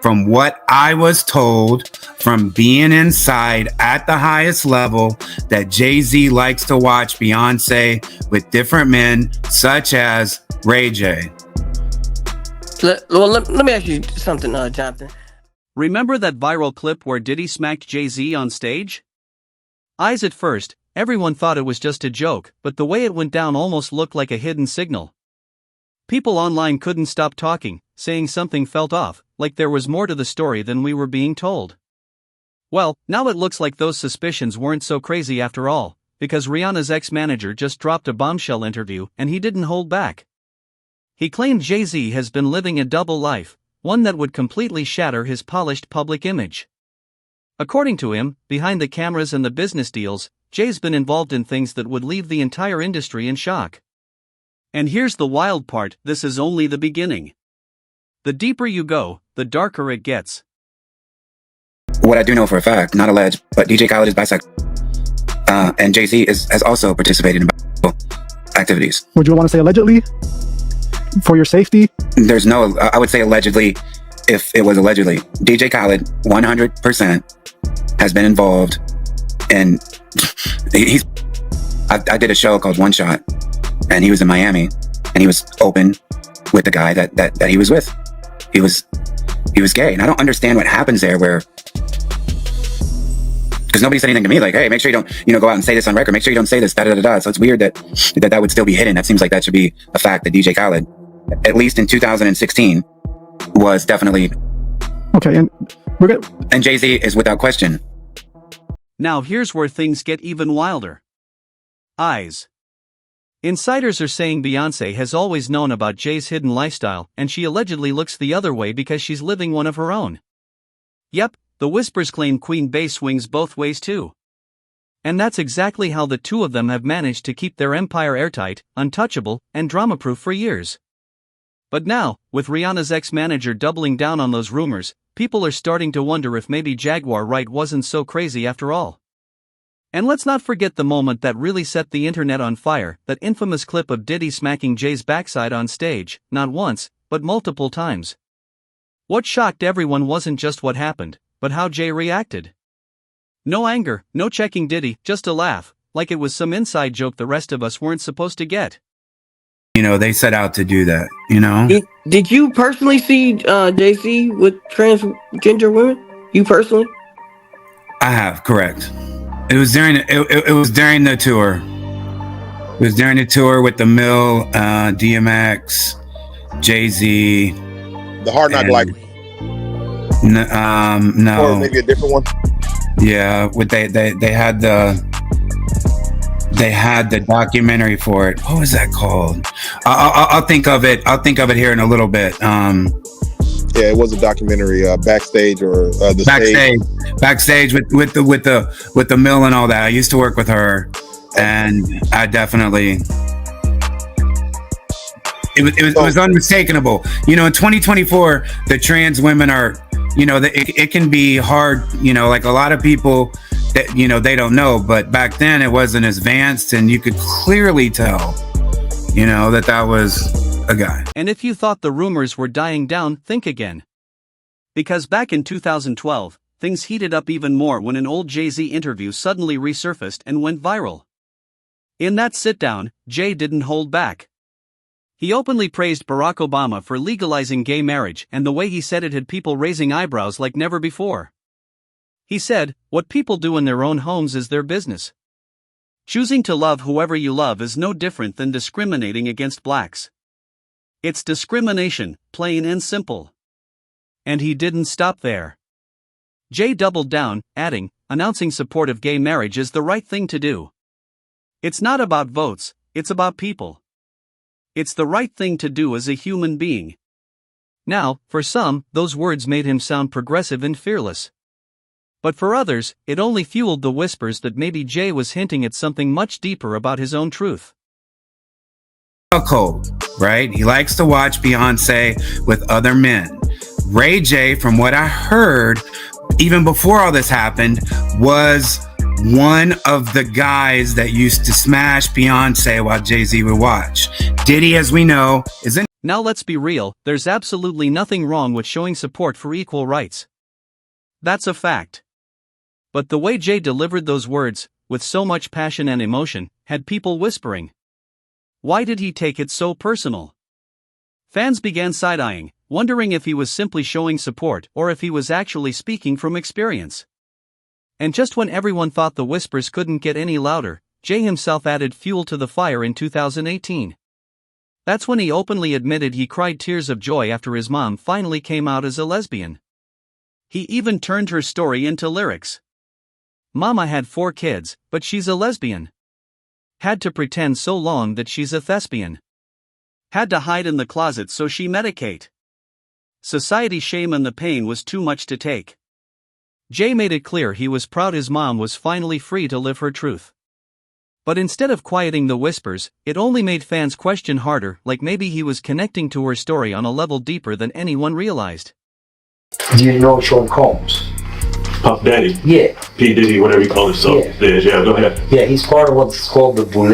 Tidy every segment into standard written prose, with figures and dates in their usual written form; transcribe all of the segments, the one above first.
from what I was told from being inside at the highest level, that Jay-Z likes to watch Beyonce with different men, such as Ray J. Let me ask you something, Jonathan. Remember that viral clip where Diddy smacked Jay-Z on stage? Eyes at first, everyone thought it was just a joke, but the way it went down almost looked like a hidden signal. People online couldn't stop talking, saying something felt off, like there was more to the story than we were being told. Well, now it looks like those suspicions weren't so crazy after all, because Rihanna's ex-manager just dropped a bombshell interview and he didn't hold back. He claimed Jay-Z has been living a double life, one that would completely shatter his polished public image. According to him, behind the cameras and the business deals, Jay's been involved in things that would leave the entire industry in shock. And here's the wild part, this is only the beginning. The deeper you go, the darker it gets. What I do know for a fact, not alleged, but DJ Khaled is bisexual. And Jay-Z has also participated in bisexual activities. Would you want to say allegedly? For your safety? There's no, I would say allegedly, if it was allegedly. DJ Khaled, 100%, has been involved in, I did a show called One Shot, and he was in Miami, and he was open with the guy that he was with. He was gay, and I don't understand what happens there where, because nobody said anything to me like, hey, make sure you don't, go out and say this on record, make sure you don't say this, da-da-da-da. So it's weird that would still be hidden. That seems like that should be a fact that DJ Khaled, at least in 2016, was definitely. Okay, and Jay-Z is without question. Now here's where things get even wilder. Eyes. Insiders are saying Beyonce has always known about Jay's hidden lifestyle, and she allegedly looks the other way because she's living one of her own. Yep, the whispers claim Queen Bey swings both ways too. And that's exactly how the two of them have managed to keep their empire airtight, untouchable, and drama-proof for years. But now, with Rihanna's ex-manager doubling down on those rumors, people are starting to wonder if maybe Jaguar Wright wasn't so crazy after all. And let's not forget the moment that really set the internet on fire, that infamous clip of Diddy smacking Jay's backside on stage, not once, but multiple times. What shocked everyone wasn't just what happened, but how Jay reacted. No anger, no checking Diddy, just a laugh, like it was some inside joke the rest of us weren't supposed to get. They set out to do that, Did you personally see Jay-Z with transgender women? You personally? I have, correct. It was during it was during the tour. It was during the tour with the Mill, DMX, Jay-Z. The Hard Knock Life. No. Or maybe a different one. Yeah, they had the documentary for it. What was that called? I'll think of it. I'll think of it here in a little bit. Yeah, it was a documentary, backstage or the backstage with the Mill and all that. I used to work with her, and I definitely. It was unmistakable. In 2024, the trans women are, it can be hard. Like a lot of people that they don't know, but back then it wasn't as advanced, and you could clearly tell, that was a guy. And if you thought the rumors were dying down, think again. Because back in 2012, things heated up even more when an old Jay-Z interview suddenly resurfaced and went viral. In that sit-down, Jay didn't hold back. He openly praised Barack Obama for legalizing gay marriage, and the way he said it had people raising eyebrows like never before. He said, "What people do in their own homes is their business. Choosing to love whoever you love is no different than discriminating against blacks. It's discrimination, plain and simple." And he didn't stop there. Jay doubled down, adding, announcing support of gay marriage is the right thing to do. It's not about votes, it's about people. It's the right thing to do as a human being. Now, for some, those words made him sound progressive and fearless. But for others, it only fueled the whispers that maybe Jay was hinting at something much deeper about his own truth. Cold, right? He likes to watch Beyonce with other men. Ray J, from what I heard, even before all this happened, was one of the guys that used to smash Beyonce while Jay-Z would watch. Diddy, as we know, is in Now let's be real, there's absolutely nothing wrong with showing support for equal rights. That's a fact. But the way Jay delivered those words, with so much passion and emotion, had people whispering. Why did he take it so personal? Fans began side-eyeing, wondering if he was simply showing support or if he was actually speaking from experience. And just when everyone thought the whispers couldn't get any louder, Jay himself added fuel to the fire in 2018. That's when he openly admitted he cried tears of joy after his mom finally came out as a lesbian. He even turned her story into lyrics. Mama had 4 kids, but she's a lesbian. Had to pretend so long that she's a thespian. Had to hide in the closet so she medicate. Society shame and the pain was too much to take. Jay made it clear he was proud his mom was finally free to live her truth. But instead of quieting the whispers, it only made fans question harder, like maybe he was connecting to her story on a level deeper than anyone realized. Do you know Sean Combs? Puff Daddy? Yeah. P. Diddy, whatever you call himself. Yeah, go ahead. Yeah, he's part of what's called the Boule.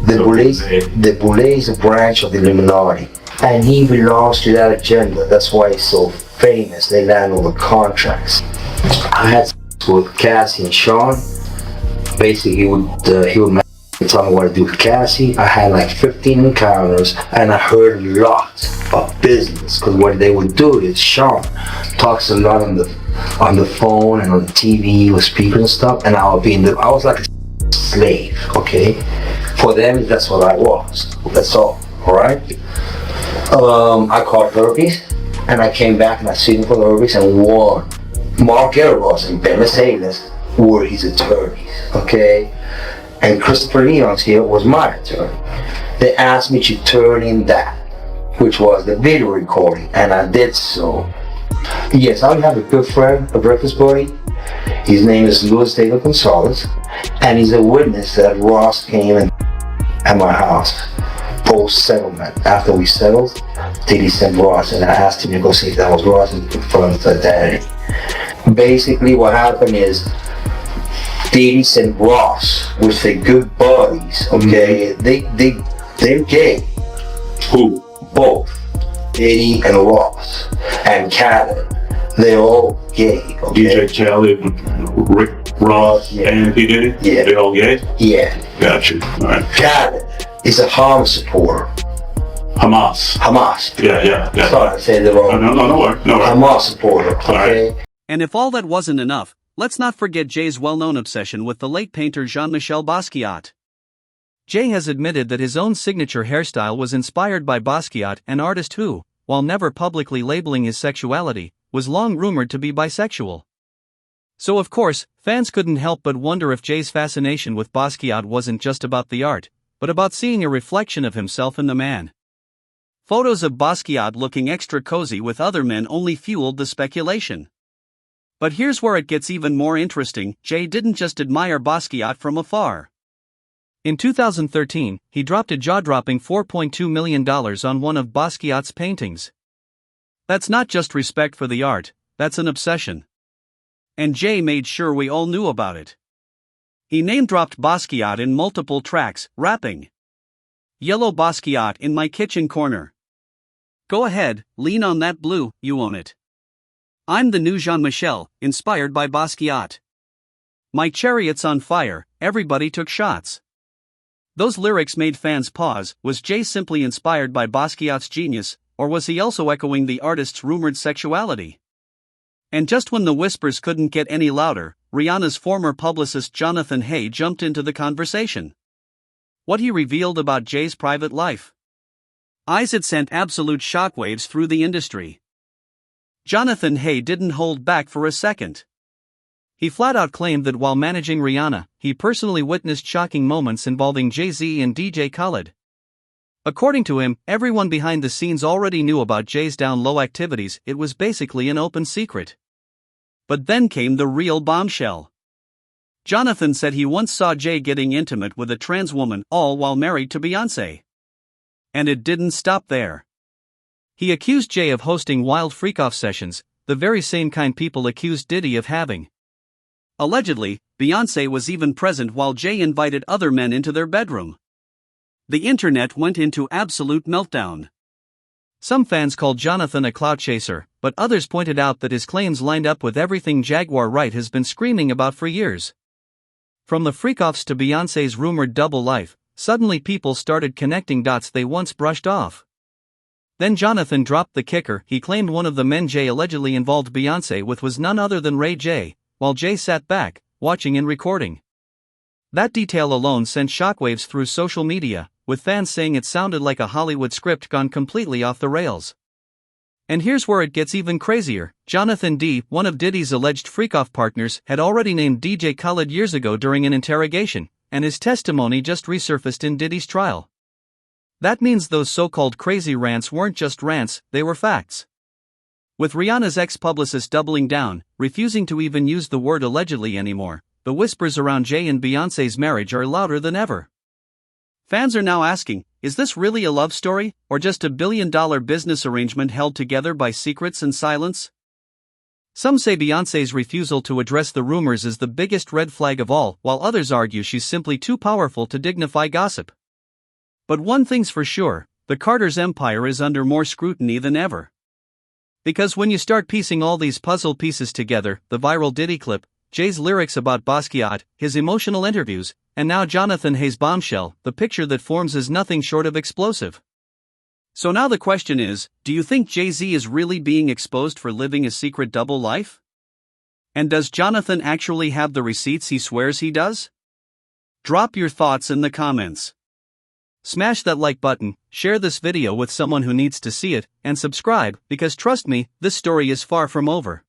The Boule is a branch of the Illuminati. And he belongs to that agenda. That's why he's so famous. They land all the contracts. I had sex with Cassie and Sean. Basically, he would tell me what to do with Cassie. I had like 15 encounters, and I heard a lot of business. Because what they would do is Sean talks a lot on the phone and on the TV with speakers and stuff, and I was like a slave, okay? For them, that's what I was. That's all right? I caught herpes, and I came back and I sued him for the herpes and won. Mark Eros and Ben Mercedes were his attorneys, okay? And Christopher Leon's here was my attorney. They asked me to turn in that, which was the video recording, and I did so. Yes, I have a good friend, a breakfast buddy. His name is Luis Taylor Gonzalez, and he's a witness that Ross came at my house post-settlement. After we settled, Diddy sent Ross, and I asked him to go see if that was Ross and confirm his identity. Basically, what happened is Diddy sent Ross with their good buddies, okay? They're gay. Who? Both. Diddy and Ross and Khaled. They're all gay, okay? DJ Khaled, Rick Ross, and P. Diddy? Yeah. They all gay? Yeah. Got you. All right. Khaled is a Hamas supporter. Hamas. Yeah. Sorry, I said it wrong. No worry. Hamas supporter, okay? Right. And if all that wasn't enough, let's not forget Jay's well-known obsession with the late painter Jean-Michel Basquiat. Jay has admitted that his own signature hairstyle was inspired by Basquiat, an artist who, while never publicly labeling his sexuality, was long rumored to be bisexual. So of course, fans couldn't help but wonder if Jay's fascination with Basquiat wasn't just about the art, but about seeing a reflection of himself in the man. Photos of Basquiat looking extra cozy with other men only fueled the speculation. But here's where it gets even more interesting. Jay didn't just admire Basquiat from afar. In 2013, he dropped a jaw-dropping $4.2 million on one of Basquiat's paintings. That's not just respect for the art, that's an obsession. And Jay made sure we all knew about it. He name-dropped Basquiat in multiple tracks, rapping, "Yellow Basquiat in my kitchen corner. Go ahead, lean on that blue, you own it. I'm the new Jean-Michel, inspired by Basquiat. My chariot's on fire, everybody took shots." Those lyrics made fans pause. Was Jay simply inspired by Basquiat's genius, or was he also echoing the artist's rumored sexuality? And just when the whispers couldn't get any louder, Rihanna's former publicist Jonathan Hay jumped into the conversation. What he revealed about Jay's private life. Eyes had sent absolute shockwaves through the industry. Jonathan Hay didn't hold back for a second. He flat out claimed that while managing Rihanna, he personally witnessed shocking moments involving Jay-Z and DJ Khaled. According to him, everyone behind the scenes already knew about Jay's down-low activities. It was basically an open secret. But then came the real bombshell. Jonathan said he once saw Jay getting intimate with a trans woman, all while married to Beyoncé. And it didn't stop there. He accused Jay of hosting wild freak-off sessions, the very same kind people accused Diddy of having. Allegedly, Beyoncé was even present while Jay invited other men into their bedroom. The internet went into absolute meltdown. Some fans called Jonathan a clout chaser, but others pointed out that his claims lined up with everything Jaguar Wright has been screaming about for years. From the freak-offs to Beyoncé's rumored double life, suddenly people started connecting dots they once brushed off. Then Jonathan dropped the kicker. He claimed one of the men Jay allegedly involved Beyoncé with was none other than Ray J, while Jay sat back, watching and recording. That detail alone sent shockwaves through social media, with fans saying it sounded like a Hollywood script gone completely off the rails. And here's where it gets even crazier. Jonathan D., one of Diddy's alleged freak-off partners, had already named DJ Khaled years ago during an interrogation, and his testimony just resurfaced in Diddy's trial. That means those so-called crazy rants weren't just rants, they were facts. With Rihanna's ex-publicist doubling down, refusing to even use the word allegedly anymore, the whispers around Jay and Beyoncé's marriage are louder than ever. Fans are now asking, is this really a love story, or just a billion-dollar business arrangement held together by secrets and silence? Some say Beyoncé's refusal to address the rumors is the biggest red flag of all, while others argue she's simply too powerful to dignify gossip. But one thing's for sure, the Carter's empire is under more scrutiny than ever. Because when you start piecing all these puzzle pieces together, the viral Diddy clip, Jay's lyrics about Basquiat, his emotional interviews, and now Jonathan Hayes' bombshell, the picture that forms is nothing short of explosive. So now the question is, do you think Jay-Z is really being exposed for living a secret double life? And does Jonathan actually have the receipts he swears he does? Drop your thoughts in the comments. Smash that like button, share this video with someone who needs to see it, and subscribe, because trust me, this story is far from over.